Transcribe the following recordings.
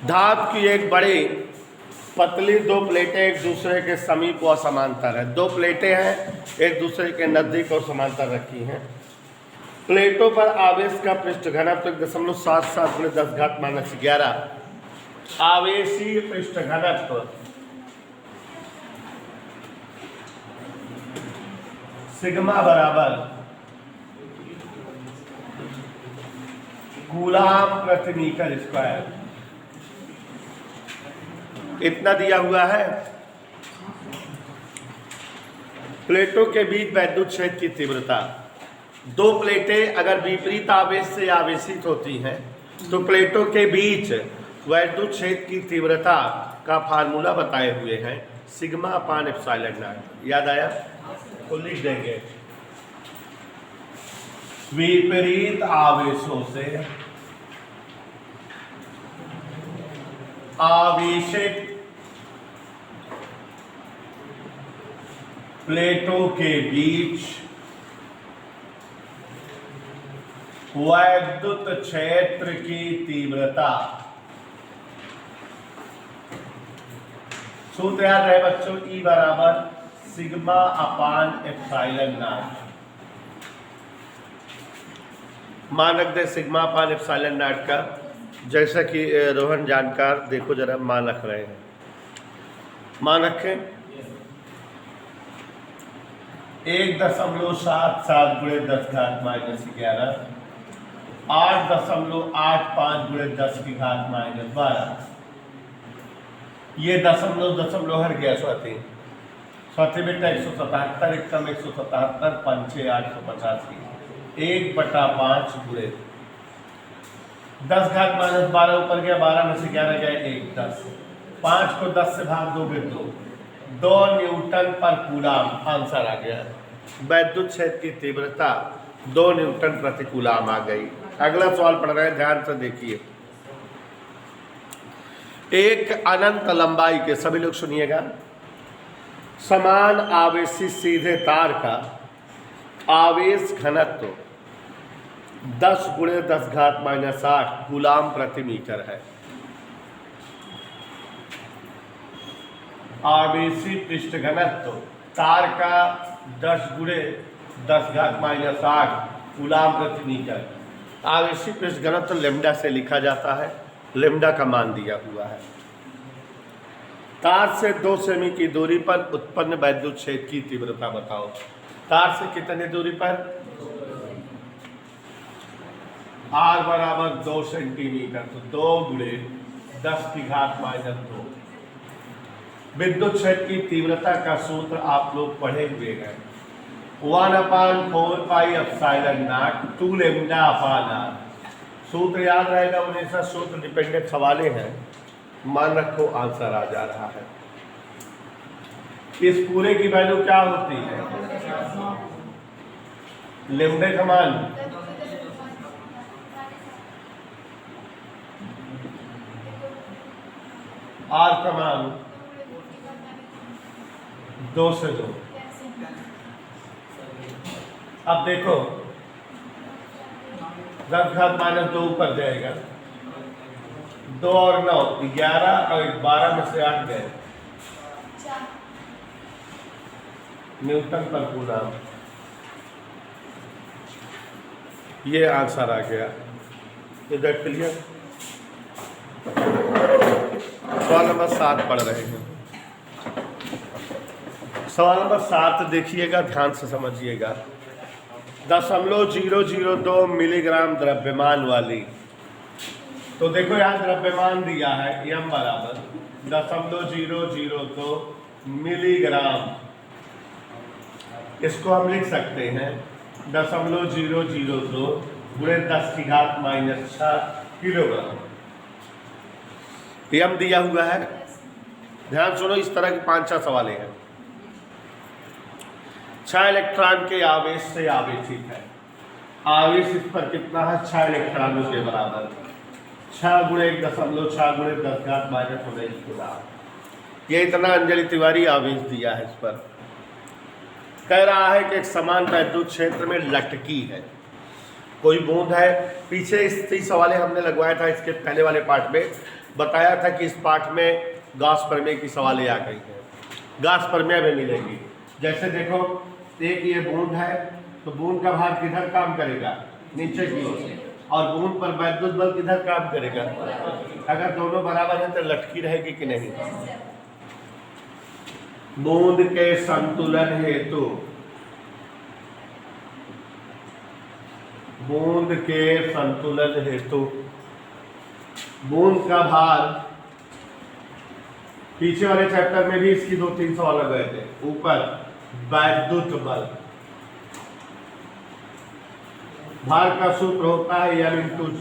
धातु की एक बड़ी पतली दो प्लेटें एक दूसरे के समीप व समांतर है। दो प्लेटें हैं एक दूसरे के नज़दीक और समांतर रखी हैं। प्लेटों पर आवेश का पृष्ठ घनत्व 1.77 × 10⁻11। आवेशीय पृष्ठ घनत्व सिग्मा बराबर कूलाम प्रति मीटर स्क्वायर इतना दिया हुआ है। प्लेटों के बीच वैद्युत क्षेत्र की तीव्रता, दो प्लेटें अगर विपरीत आवेश से आवेशित होती हैं तो प्लेटों के बीच वैद्युत क्षेत्र की तीव्रता का फार्मूला बताए हुए हैं सिग्मा अपान एप्सिलॉन नॉट। याद आया तो लिख देंगे। विपरीत आवेशों से आवेशित प्लेटों के बीच वैद्युत क्षेत्र की तीव्रता, सूत्र याद रहे बच्चों, E बराबर सिग्मा अपान एप्सिलॉन नॉट। मानक दे सिग्मा अपान एप्सिलॉन नॉट का, जैसा कि रोहन जानकार देखो जरा मान रख रहे हैं। मान रखें 1.77 × 10⁻11, 8.85 × 10⁻12। ये दशमलव हर गया स्वाति बेटा 177, एक कम 177, 5 885, 1/5 × 10⁻12 ऊपर गया, 12 में से 11 गया 1, 10, 5 को 10 से भाग दोगे 2 न्यूटन पर कूलाम आंसर आ गया। वैद्युत क्षेत्र की तीव्रता 2 न्यूटन प्रति कूलाम आ गई। अगला सवाल पढ़ रहे हैं, ध्यान से देखिए। एक अनंत लंबाई के, सभी लोग सुनिएगा, समान आवेशी सीधे तार का आवेश घनत्व 10 × 10⁻8 कूलाम प्रति मीटर है। आवेशी पृष्ठ घनत्व तार का 10 × 10⁻8 कूलाम प्रति मीटर। आवेशी पृष्ठ घनत्व लेम्डा से लिखा जाता है, लेम्डा का मान दिया हुआ है। तार से 2 सेमी की दूरी पर उत्पन्न वैद्युत क्षेत्र की तीव्रता बताओ। तार से कितने दूरी पर? R बराबर 2 सेंटीमीटर, तो 2 × 10⁻²। विद्युत क्षेत्र की तीव्रता का सूत्र आप लोग पढ़े हुए हैं, 1/4πε0 2 λ/r। सूत्र याद रहेगा, उन्हें ऐसा सूत्र डिपेंडेंट सवाले हैं, मान रखो आंसर आ जा रहा है। इस पूरे की वैल्यू क्या होती है? लेम्डे का मान R का मान 2 से 2। अब देखो 10⁻2 ऊपर जाएगा, 2 और 9 11 और 12 में से 8 गए, न्यूटन पर कूलाम। ये आंसर आ गया। इधर क्लियर। सवाल नंबर 7 पढ़ रहे हैं। सवाल नंबर 7 देखिएगा, ध्यान से समझिएगा। 0.002 मिलीग्राम द्रव्यमान वाली, तो देखो यहाँ द्रव्यमान दिया है m बराबर 0.002 मिलीग्राम। इसको हम लिख सकते हैं 0.002 × 10⁻6 किलोग्राम। m दिया हुआ है। ध्यान सुनो, इस तरह के 5-6 सवाल हैं। 6 इलेक्ट्रॉन के आवेश से आवेशित है। आवेश इस पर कितना है? 6 इलेक्ट्रॉनों के बराबर, 6 × 1.6 × 10⁻19 कूलाम। ये इतना अंजलि तिवारी आवेश दिया है। इस पर कह रहा है कि एक समान वैद्युत क्षेत्र में लटकी है कोई बूंद है। पीछे इस सवाल हमने लगवाया था इसके पहले वाले पार्ट में, बताया था कि इस पाठ में गॉस प्रमेय की सवालें आ गई हैं, गॉस प्रमेय में मिलेगी। जैसे देखो, एक ये बूंद है, तो बूंद का भार किधर काम करेगा? नीचे की ओर। और बूंद पर वैद्युत बल किधर काम करेगा? अगर दोनों बराबर हैं तो लटकी रहेगी कि नहीं? बूंद के संतुलन हेतु, बूंद के संतुलन हेतु बूंद का भार, पीछे वाले चैप्टर में भी इसकी 2-3 सवाल गए थे। ऊपर वैद्युत बल, भार का सूत्र होता है M × G,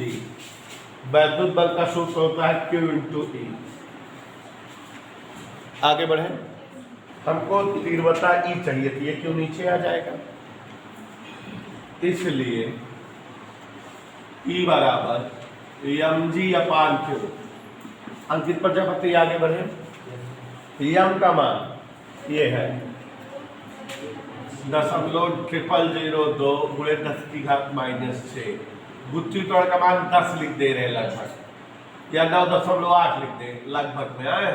वैद्युत बल का सूत्र होता है Q × E। आगे बढ़े, हमको तीव्रता E चाहिए थी, ये क्यों नीचे आ जाएगा? इसलिए E बराबर mg/q। अंकित प्रजापति आगे बढ़े, यम का मान ये है 0.0002 गुणे 10⁻⁶। गुत्थी तोड़ का मान 10 लिख दे रहे लगभग, या 9.8 लिख दे लगभग में आए।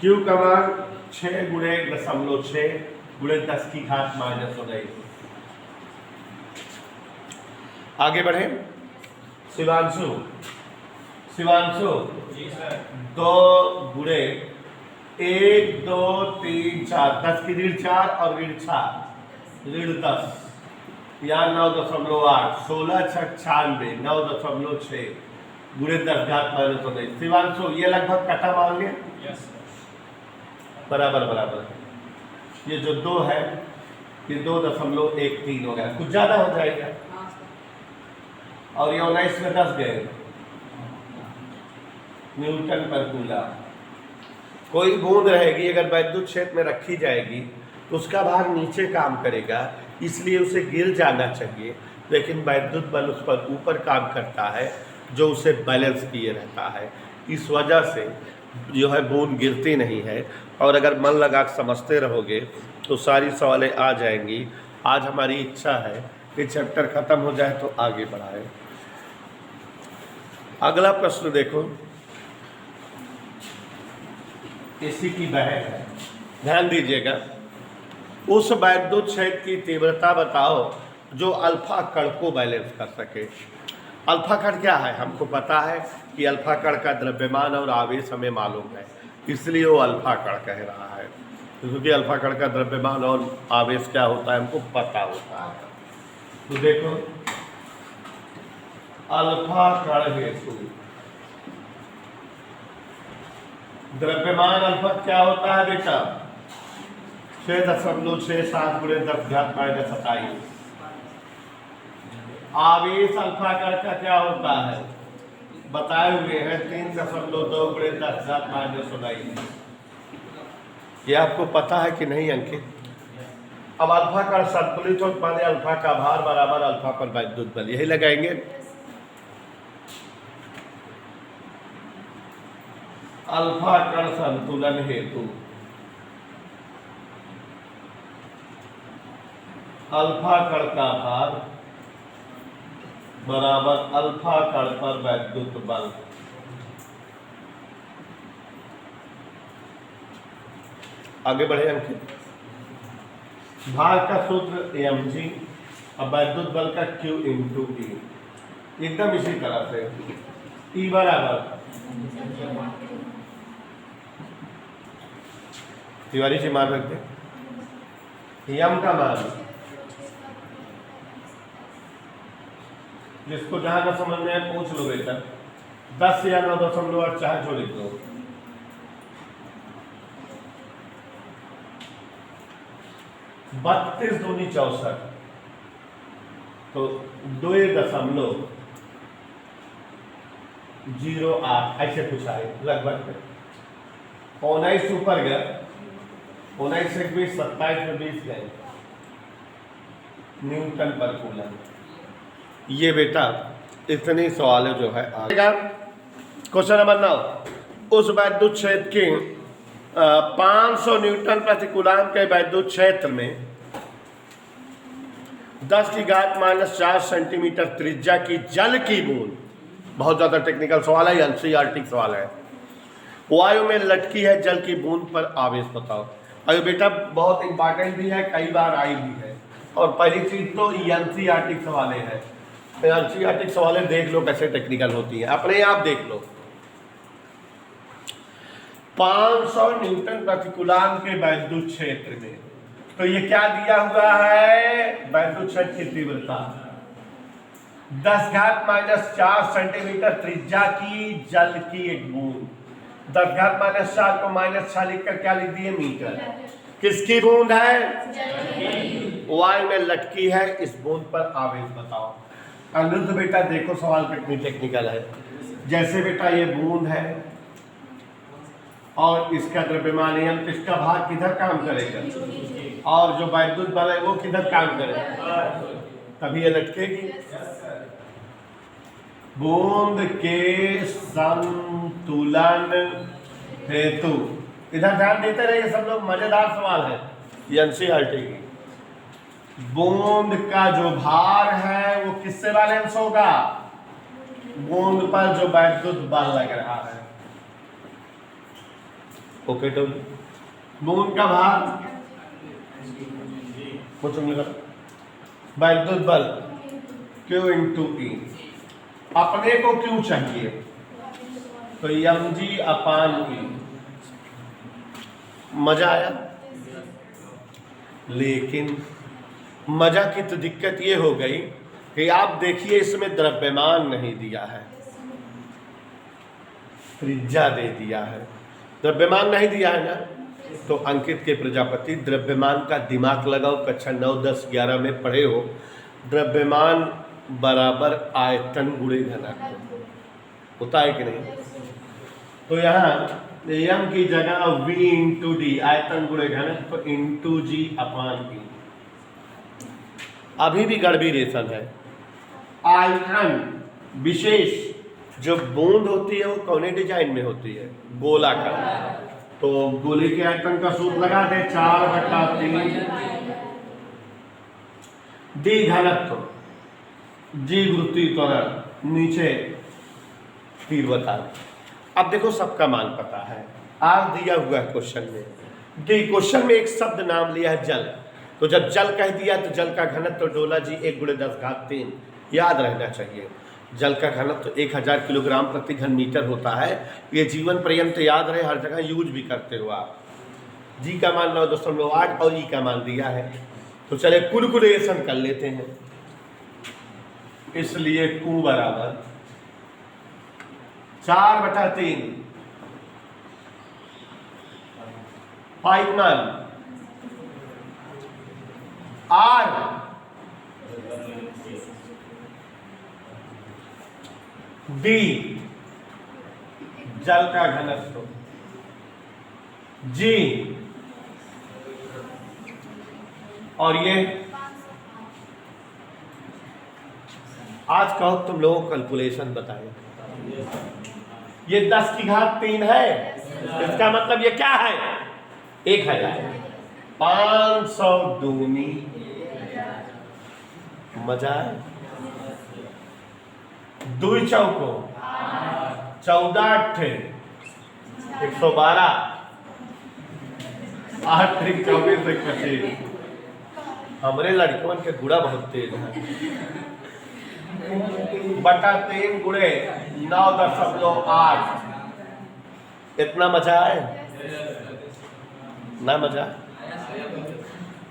क्यू का मान 6 गुणे 1.6 गुणे 10⁻⁻⁹। आगे बढ़े, शिवांशु, शिवांशु 2 गुणे 1 2 3 4, 10 की ऋण 4 और ऋण 4 ऋण 10, यहाँ 9.8, 16 × 96, 9.6 गुणे 10⁻⁻⁹। शिवांशु ये लगभग कटा मान लिया, बराबर बराबर। ये जो 2 है ये 2.13 हो गया, कुछ ज्यादा हो जाएगा। और ये 19 में 10 गए न्यूटन पर कूलम। कोई बूंद रहेगी अगर वैद्युत क्षेत्र में रखी जाएगी तो उसका भार नीचे काम करेगा, इसलिए उसे गिर जाना चाहिए, लेकिन वैद्युत बल उस पर ऊपर काम करता है जो उसे बैलेंस किए रहता है। इस वजह से जो है बूंद गिरती नहीं है। और अगर मन लगा समझते रहोगे तो सारी सवालें आ जाएंगी। आज हमारी इच्छा है कि चैप्टर खत्म हो जाए तो आगे बढ़ाएं। अगला प्रश्न देखो, इसी की बहन है, ध्यान दीजिएगा। उस वैद्युत क्षेत्र की तीव्रता बताओ जो अल्फा कण को बैलेंस कर सके। अल्फा कण क्या है? हमको पता है कि अल्फा कण का द्रव्यमान और आवेश हमें मालूम है, इसलिए वो अल्फा कण कह रहा है, क्योंकि अल्फा कण का द्रव्यमान और आवेश क्या होता है हमको पता होता है। तो देखो, अल्फा कण हेतु द्रव्यमान अल्फा क्या होता है बेटा? 6.67 गुणे 10⁻⁻27। आवेश अल्फा कण का क्या होता है बताए हुए हैं 3.2 गुणे 10⁻⁻⁹। ये आपको पता है कि नहीं अंकित? अब अल्फा कण संतुलित हो माने अल्फा का भार बराबर अल्फा पर वैद्युत बल, यही लगाएंगे। अल्फा कण संतुलन हेतु अल्फा कण का भार बराबर अल्फा कण पर वैद्युत बल। आगे बढ़े अंकित। भार का सूत्र mg और वैद्युत बल का Q × E, एकदम इसी तरह से E बराबर तिवारी जी मान रखते, यम का मान जिसको जहां का समझ में है पूछ लो बेटा, 10 या 9.8 चाहे जो लिख दो। बत्तीस दूनी 64, तो 2.08 ऐसे कुछ आए लगभग। 19 ऊपर गया, 19 से 20, 27 में 20 गए न्यूटन पर कूलम। ये बेटा इतनी सवाल जो है आएगा। क्वेश्चन नंबर 9, उस वैद्युत क्षेत्र के 500 न्यूटन प्रति कूलम के वैद्युत क्षेत्र में 10⁻⁻4 सेंटीमीटर त्रिज्या की जल की बूंद बहुत ज़्यादा टेक्निकल सवाल है, एनसीईआरटी सवाल है। वायु में लटकी है जल की बूंद पर आवेश बताओ। अरे बेटा बहुत इंपॉर्टेंट भी है, कई बार आई भी है। और पहली चीज तो एनसीईआरटी सवालें हैं, एनसीईआरटी सवालें देख लो कैसे टेक्निकल होती है, अपने आप देख लो। 500 न्यूटन प्रतिकूलांक के वैद्युत क्षेत्र में, तो ये क्या दिया हुआ है, वैद्युत क्षेत्र की तीव्रता 10⁻⁴ सेंटीमीटर त्रिज्या की जल की एक बूंद। 10⁻⁴ को -6 लिखकर क्या लिख दिए, मीटर। किसकी बूंद है, वायु में लटकी है, इस बूंद पर आवेश बताओ। अनिरुद्ध बेटा देखो सवाल कितनी टेक्निकल है। जैसे बेटा ये बूंद है और इसका द्रव्यमान एम, इसका भाग किधर काम करेगा, और जो वैद्युत बल है वो किधर काम करेगा, तभी ये लटकेगी। बूंद के संतुलन हेतु, इधर ध्यान देते रहिए सब लोग, मजेदार सवाल है एनसीईआरटी की। बूंद का जो भार है वो किससे बैलेंस होगा, बूंद पर जो वैद्युत बल लग रहा है। ओके तो बूंद का भार वैद्युत बल Q इंटू E। अपने को क्यों चाहिए, तो mg/E। मजा आया, लेकिन मजा की तो दिक्कत ये हो गई कि आप देखिए इसमें द्रव्यमान नहीं दिया है, त्रिज्या दे दिया है, द्रव्यमान नहीं दिया है ना। तो अंकित के प्रजापति द्रव्यमान का दिमाग लगाओ, कक्षा 9, 10, 11 में पढ़े हो। द्रव्यमान बराबर आयतन गुणे घनत्व होता है कि नहीं। तो यहाँ m की जगह v इंटू डी, आयतन गुणे घनत्व इंटू g/E। अभी भी गड़बड़ेशन है। आयतन विशेष जो बूंद होती है वो कौने डिजाइन में होती है, गोलाकार। तो गोले के आयतन का सूत्र लगा दे, 4/3 डी घनत्व, जी वृत्तीय त्वरण, नीचे तीर बता। अब देखो सबका मान पता है, आर दिया हुआ है क्वेश्चन में। डी क्वेश्चन में एक शब्द नाम लिया है जल, तो जब जल कह दिया तो जल का घनत्व डोला जी 1×10⁻3 याद रहना चाहिए। जल का घनत्व 1000 किलोग्राम प्रति घन मीटर होता है। ये जीवन पर्यंत याद रहे, हर जगह यूज भी करते हो आप। जी का मान 9.8 और ई का मान दिया है। तो चले कैलकुलेशन कर लेते हैं। इसलिए Q बराबर 4/3 पाइपमान R D जल का घनत्व, G और ये आज कहो तुम लोगों को कैलकुलेशन बताए। ये 10⁻³ है, इसका मतलब ये क्या है, 1000। 500 दूनी, मजा है। 2 चौको 14 112, 8 × 24 125। हमारे लड़कों के गुड़ा बहुत तेज है। /3 गुणे 9.8, इतना मजा है ना, मजा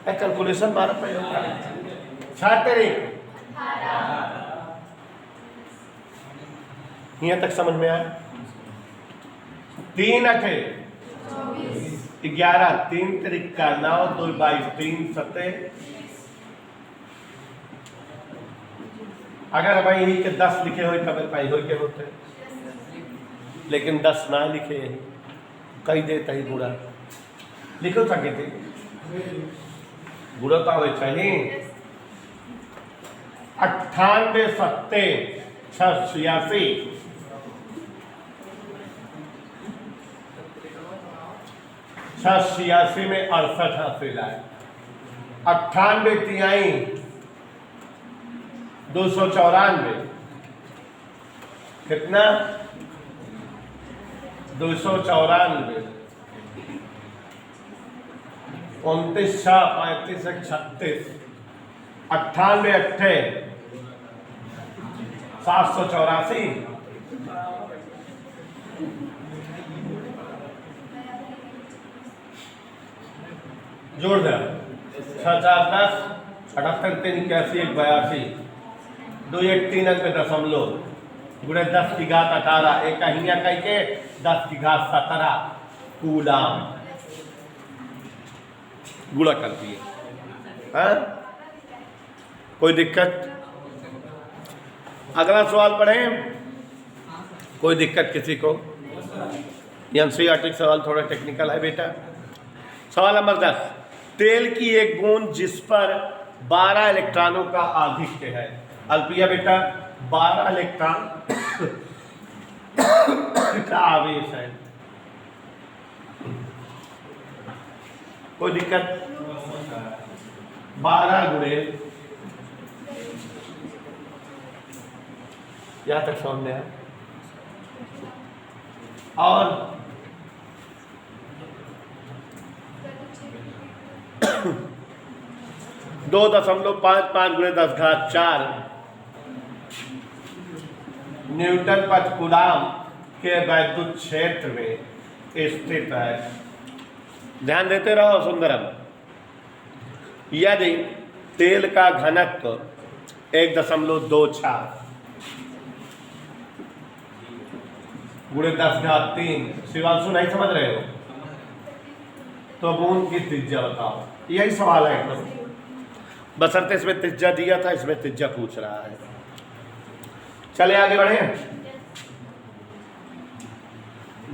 कैलकुलेशन मारा पड़ेगा। 6 यहाँ तक समझ में आया। 3 8 11, 3 × 9, 2 × 22, 3 7। अगर भाई यही के 10 लिखे हो तब पाई हो के होते, लेकिन 10 ना लिखे, कही देता ही बुरा लिखो सके थे, बुरा तो आवे चाहिए। 98 7 86 86 में 68 हासिल आए। 98 × 294, कितना 294, 29 6 35 1 36, 98 8 784, जोड़ दे 6 4 10 78 3 81 1 82, 2 1 3 अंक पे दशमलव गुणे 10 की घात 18, एक अहिया कह के 10 की घात 17 कूलाम गुणा कर दिए। हाँ, कोई दिक्कत? अगला सवाल पढ़ें। कोई दिक्कत किसी को? एनसीईआरटी सवाल थोड़ा टेक्निकल है बेटा। सवाल नंबर 10, तेल की एक बूंद जिस पर 12 इलेक्ट्रॉनों का आधिक्य है। अल्पिया बेटा 12 इलेक्ट्रॉन का आवेश है। कोई दिक्कत? 12 गुणे, यहां तक समझ में है। और 2.55 गुणे 10 घात 4 न्यूटन प्रति कूलाम के वैद्युत क्षेत्र में स्थित है। ध्यान देते रहो सुंदरम। यदि तेल का घनत्व 1.26 गुणे 10 घात 3, शिवांशु नहीं समझ रहे हो तो बूंद की त्रिज्या बताओ। यही सवाल है एकदम, बशर्ते इसमें त्रिज्या दिया था, इसमें त्रिज्या पूछ रहा है। चले आगे बढ़े।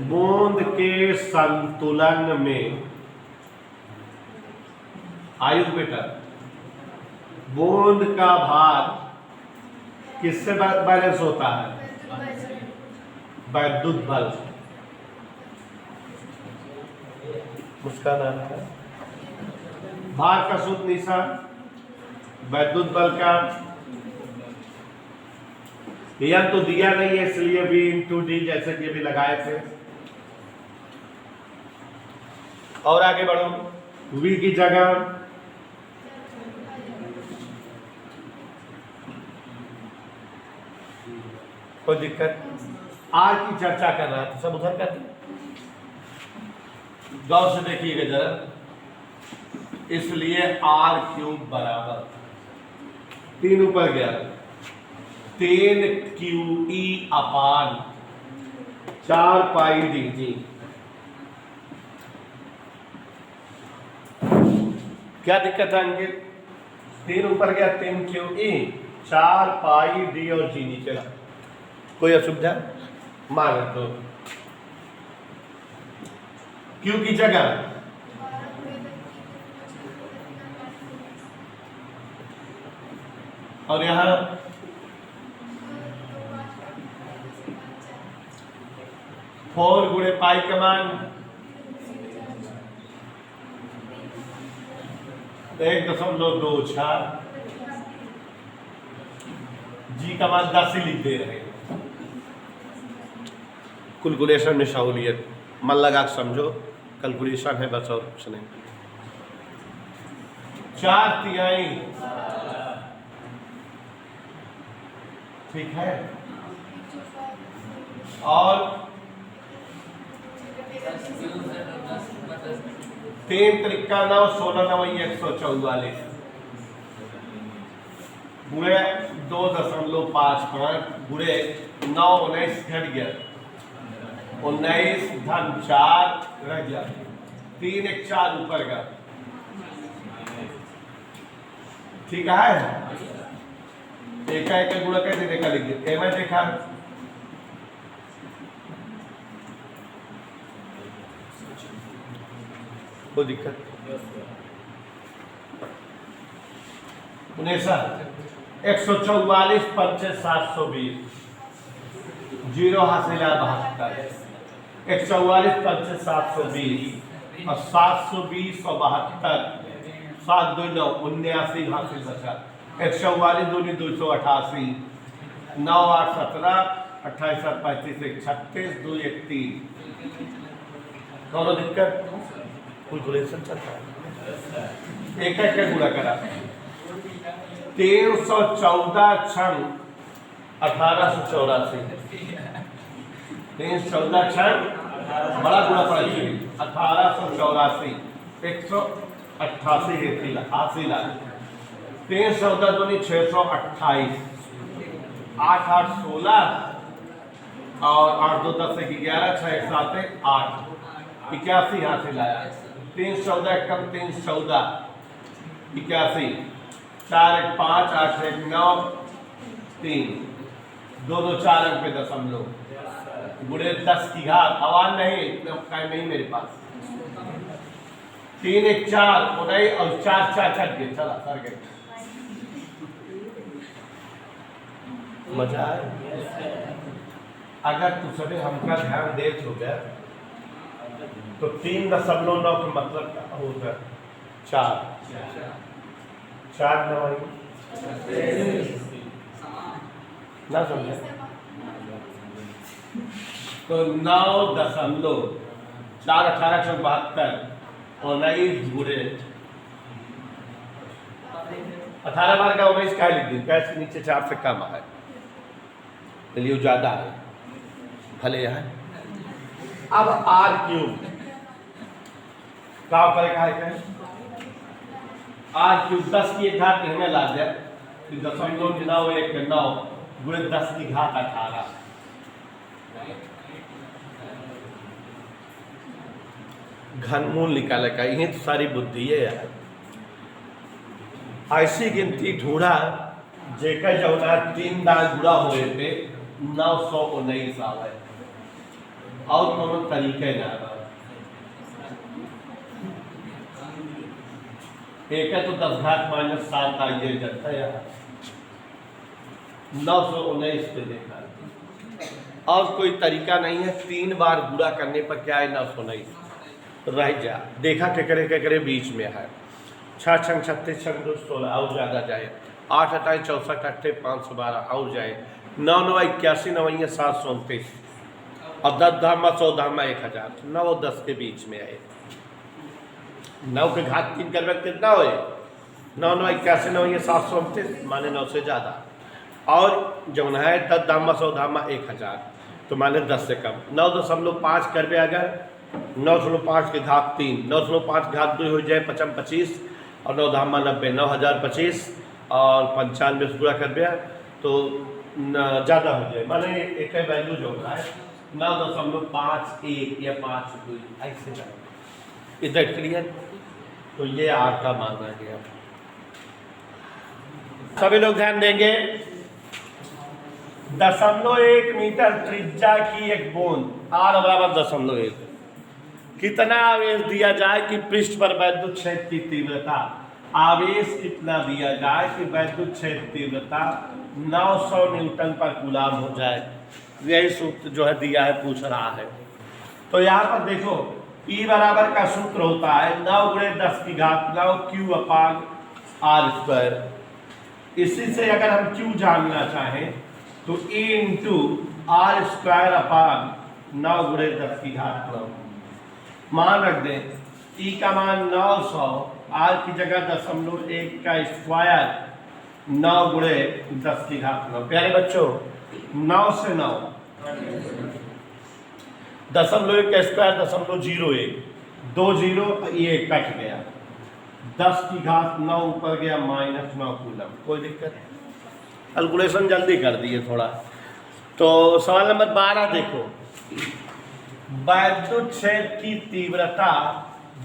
बूंद के संतुलन में आयुष बेटा बूंद का भार किससे बैलेंस होता है? वैद्युत बल। मुस्कान आ रहा है। भार का सूत्र निशान, वैद्युत बल का यह तो दिया नहीं है इसलिए V × D जैसे कि अभी लगाए थे। और आगे बढ़ो। V की जगह कोई दिक्कत? R की चर्चा कर रहा है तो सब उधर कर दे। गौर से देखिएगा जरा, इसलिए r³ बराबर 3 ऊपर गया 3QE अपान 4 पाई dt। क्या दिक्कत है अंकित? 3 ऊपर गया 3QE 4 पाई d और g नीचे रहा। कोई असुविधा? मान तो Q की जगह और यहां 4 गुणे पाई का मान 1.26, जी का मान 10 ही लिख दे रहे हैं। कैलकुलेशन में सहूलियत, मन लगा के समझो, कैलकुलेशन है बस और कुछ नहीं। 4/3 ठीक है। और 3 त्रिका 9 16 9 144 गुणे 2.55 गुणे 9 19 घट गया 19 धन 4 रह गया 3 1 4 ऊपर का। ठीक है। एक गुणा कैसे देखा लिखिए ए में देखा कोई दिक्कत? 144 पंचे 720 जीरो हासिल 72 144 पंचे 720 और 720 और 72 7 2 9 79 हासिल बचा 144 दूनी 288 9 8 17 28 7 35 1 36 2 1 3 दोनों दिक्कत कैलकुलेशन चलता है। एक एक का गुणा करा 314 क्षण 1884 314 क्षण बड़ा गुणा पड़ा 1884 188 80 लाख 314 दूनी 628 8 8 16 और 8 2 10 1 11 6 1 7 8 81 यहाँ से लाया 314 कम 314 81 4 1 5 8 1 9 3 दोनों 4 अंक पे दशमलव गुणे 10 की घात आवाज नहीं टाइम नहीं मेरे पास 3 1 4 19 और 4 4 छट गए चला सर गए मजा आया। अगर तू सभी हमका ध्यान दे हो गया तो 3.9 का मतलब क्या होगा 4 4 9 ना समझे तो 9.4 1872 19 गुणे 18 बार का 19 क्या लिख दी कैसे नीचे 4 से कम है चलिए ज्यादा है भले है। अब आर क्यूब क्या करेगा है आर क्यूब 10 की एक घात हमें ला दे 0.919 गुणे 10 की घात 18 घनमूल निकाले का यही तो सारी बुद्धि है यार। ऐसी गिनती ढूंढा जेकर जौना 3 दाग गुड़ा हुए थे 919 आवे और कोनो तरीके ना एक है तो 10 घात -7 आइए जाता है 919 पे देखा और कोई तरीका नहीं है 3 बार गुड़ा करने पर क्या है 919 रह जा देखा के करे बीच में है 6 छंग 36 छंग 2 16 और ज़्यादा जाए 8 28 64 अट्ठे 512 और जाए 9 9 81 9 729 और 10 धामा 100 धामा 1000 9 और 10 के बीच में आए 9 के घात 3 करवे कितना हुए 9 9 81 9 729 माने 9 से ज़्यादा और जब है 10 धामा 100 धामा 1000 तो माने 10 से कम 9.5 करवे अगर 9.5 के घात 3 9.5 घात 2 हो जाए 25 और 9 धामा 90 9025 और 95 से गुणा कर दिया तो ज़्यादा हो जाए माने एक वैल्यू जो होता है 9.51 या 5 ऐसे जाए इधर क्लियर। तो ये आर का माना गया सभी लोग ध्यान देंगे 0.1 मीटर त्रिज्या की एक बूंद आर बराबर 0.1 कितना आवेश दिया जाए कि पृष्ठ पर वैद्युत क्षेत्र की तीव्रता आवेश कितना दिया जाए कि वैद्युत क्षेत्र तीव्रता 900 न्यूटन पर कूलाम हो जाए यही सूत्र जो है दिया है पूछ रहा है। तो यहाँ पर देखो E बराबर का सूत्र होता है 9 गुणे 10 की घात 9 Q/r²। इसी से अगर हम Q जानना चाहें तो E × r²/9 गुणे 10 की घात 9 मान रख दें E का मान 900 R की जगह 0.1 का स्क्वायर 9 गुणे 10 की घात 9 प्यारे बच्चों 9 से 9 0.1 का स्क्वायर 0.01 2 0 ये कट गया 10 की घात 9 ऊपर गया -9 कूलम कोई दिक्कत कैलकुलेशन जल्दी कर दिए थोड़ा। तो सवाल नंबर 12 देखो वैद्युत क्षेत्र की तीव्रता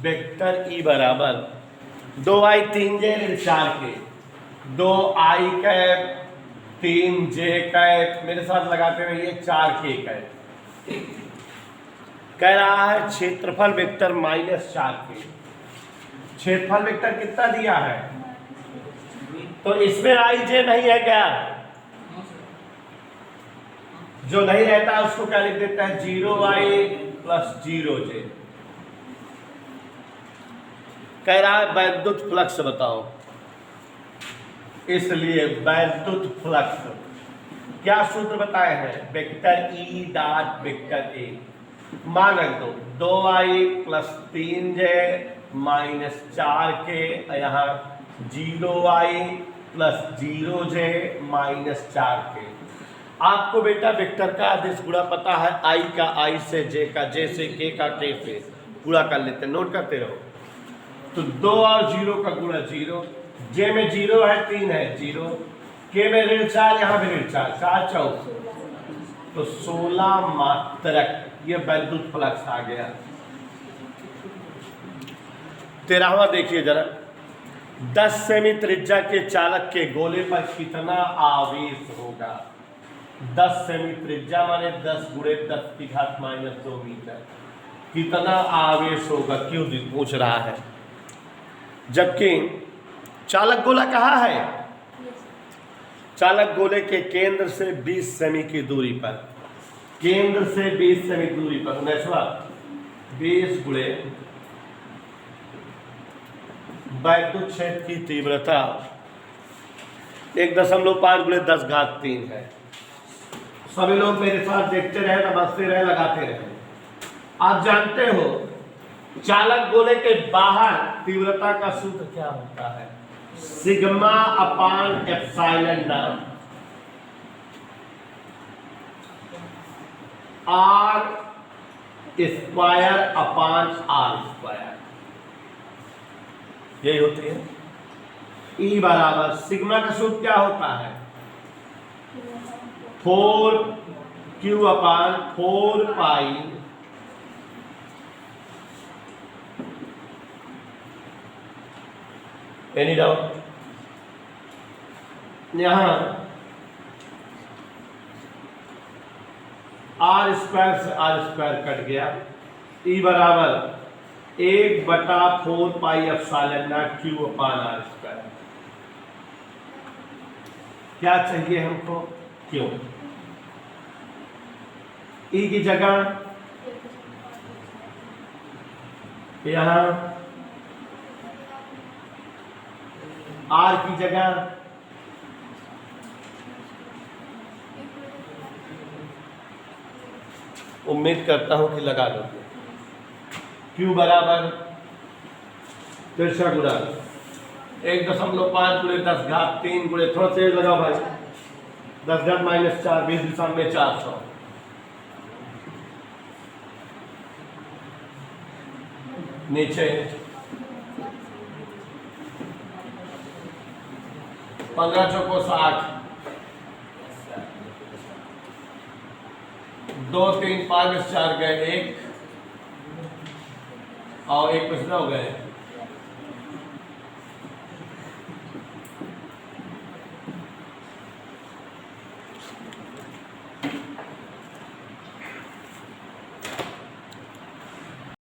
वेक्टर E बराबर 2i 3j 4 के 2i कैप 3j कैप मेरे साथ लगाते रहिए 4k कैप कह रहा है क्षेत्रफल वेक्टर -4k क्षेत्रफल वेक्टर कितना दिया है तो इसमें i j नहीं है क्या जो नहीं रहता उसको क्या लिख देता है 0i + 0j कह रहा है वैद्युत फ्लक्स बताओ इसलिए वैद्युत फ्लक्स क्या सूत्र बताए हैं? Vector E dot vector A मान रख दो 2i plus 3j minus 4k, यहाँ 0i plus 0j minus 4k। आपको बेटा वेक्टर का आदेश गुणा पता है, i का i से, j का j से, k का k से, पूरा कर लेते हैं, नोट करते रहो। तो 2 और 0 का गुणा 0, j में 0 है 3 है 0, k में ऋण 4, यहाँ भी ऋण 4, 4 चौक तो 16 मात्रक, ये वैद्युत फ्लक्स आ गया। 13वां देखिए जरा, 10 सेमी त्रिज्या के चालक के गोले पर कितना आवेश होगा? 10 सेमी त्रिज्या माने 10 गुणे 10 की घात माइनस 2 मीटर, कितना आवेश होगा क्यों पूछ रहा है? जबकि चालक गोला कहाँ है? चालक गोले के केंद्र से 20 सेमी की दूरी पर, केंद्र से 20 सेमी दूरी पर, 20 गुणे वैद्युत क्षेत्र की तीव्रता 1.5 गुणे 10 घात 3 है। सभी लोग मेरे साथ देखते रहे, नमस्ते रहे, लगाते रहे। आप जानते हो चालक गोले के बाहर तीव्रता का सूत्र क्या होता है? Sigma upon epsilon not R square upon R square, यही होती है। ई बराबर सिग्मा का सूत्र क्या होता है? 4q upon 4 pi any doubt? यहां आर स्क्वायर से आर स्क्वायर कट गया, ई बराबर 1/4 pi epsilon not q upon R square. क्या चाहिए हमको? क्यों? ई की जगह यहां, आर की जगह उम्मीद करता हूं कि लगा दोगे। Q बराबर तिरछा गुणा 1.5 गुणे 10 घात 3 गुणे, थोड़ा तेज लगाओ भाई, 10 घात माइनस 4, 20 दिशा में 400, नीचे 15 चौको 60, 2 3 5 4 गए 1 और 1 पिछड़ा हो गए।